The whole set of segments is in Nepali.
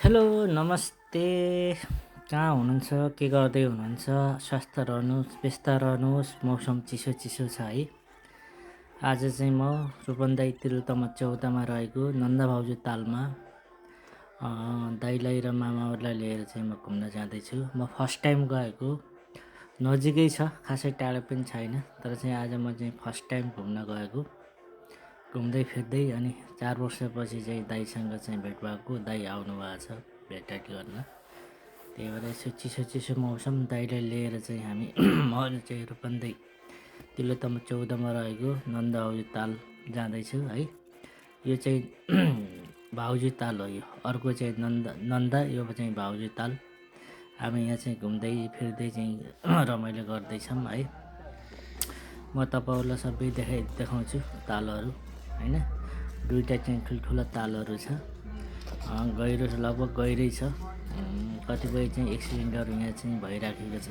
हेलो नमस्ते। कहाँ हुनुहुन्छ, के गर्दै हुनुहुन्छ? स्वस्थ रहनुहोस्, व्यस्त रहनुहोस्। मौसम चिसो चिसो छ है। आज चाहिँ म रूपन्देही तिरुतमा 14मा रहेको नन्दा भाउजू तालमा दाइलाई र मामाहरूलाई लिएर चाहिँ म घुम्न जाँदैछु। म फर्स्ट टाइम गएको, नजिकै छ, खासै टाढो पनि छैन, तर चाहिँ आज म चाहिँ फर्स्ट टाइम घुम्न गएको। घुम्दै फिर्दै अनि 4 वर्षपछि चाहिँ दाइसँग चाहिँ भेट भएको। दाइ आउनु भएको छ भेटघाट गर्न। त्यही भएर यसो चिसो चिसो मौसम दाइलाई लिएर चाहिँ हामी म चाहिँ रूपन्देही तिलोत्तमा 14मा रहेको नन्दा भाउजू ताल जाँदैछु है। यो चाहिँ भाउजू ताल हो। यो अर्को चाहिँ नन्दा, यो चाहिँ भाउजू ताल। हामी यहाँ चाहिँ घुम्दै फिर्दै चाहिँ रमाइलो गर्दैछौँ है। म तपाईँहरूलाई सबै देखाउँछु तालहरू हैन। दुईटा चाहिँ ठुल्ठुला तालहरू छ। गहिरो लगभग गहिरै छ। कतिपय चाहिँ एक्सिडेन्टहरू यहाँ चाहिँ भइराखेको छ।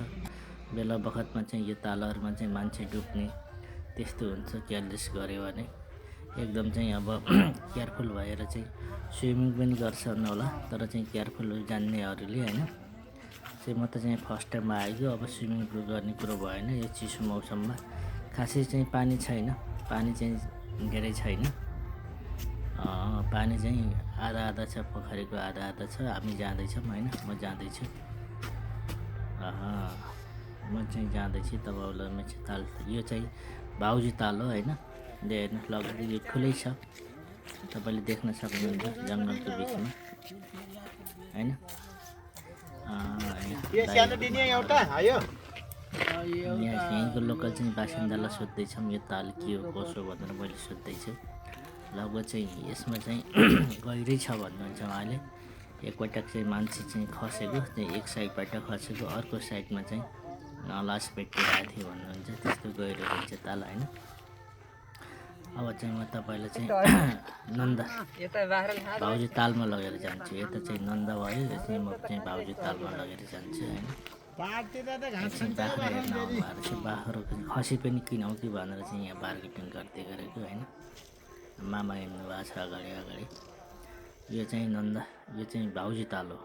बेला बखतमा चाहिँ यो तालहरूमा चाहिँ मान्छे डुब्ने त्यस्तो हुन्छ। केयरलेस गऱ्यो भने एकदम चाहिँ अब केयरफुल भएर चाहिँ स्विमिङ पनि गर्छन् होला, तर चाहिँ केयरफुल जान्नेहरूले हैन। चाहिँ म त चाहिँ फर्स्ट टाइम आएको, अब स्विमिङ गर्ने कुरो भएन यो चिसो मौसममा। खासै चाहिँ पानी छैन, पानी चाहिँ धेरै छैन। पानी चाहिँ आधा आधा छ, पोखरीको आधा आधा छ। हामी जाँदैछौँ होइन, म जाँदैछु। म चाहिँ जाँदैछु तपाईँहरूलाई म चाहिँ ताल। यो चाहिँ भाउजू ताल हो होइन। हेर्नुहोस् लगभग यो ठुलै छ, तपाईँले देख्न सक्नुहुन्छ जङ्गलको बिचमा होइन। यहीँको लोकल चाहिँ बासिन्दालाई सोध्दैछौँ यो ताल के हो कसो भनेर मैले सोध्दैछु। लगभग चाहिँ यसमा चाहिँ गहिरै छ भन्नुहुन्छ उहाँले। एकपटक चाहिँ मान्छे चाहिँ खसेको, चाहिँ एक साइडबाट खसेको, अर्को साइडमा चाहिँ लास भेटिरहेको थियो भन्नुहुन्छ। त्यस्तो गहिरो रहेछ ताल होइन। अब चाहिँ म तपाईँलाई चाहिँ नन्दा भाउजू तालमा लगेर जान्छु। यता चाहिँ नन्दा भयो, यो चाहिँ म चाहिँ भाउजू तालमा लगेर जान्छु होइन। बाख्रा हेर्न आउनु भएको छ। बाख्रो खसी पनि किनौँ कि भनेर चाहिँ यहाँ मार्केटिङ गर्दै गरेको होइन। मामा हिँड्नु भएको छ अगाडि अगाडि। यो चाहिँ नन्दा, यो चाहिँ भाउजू ताल हो।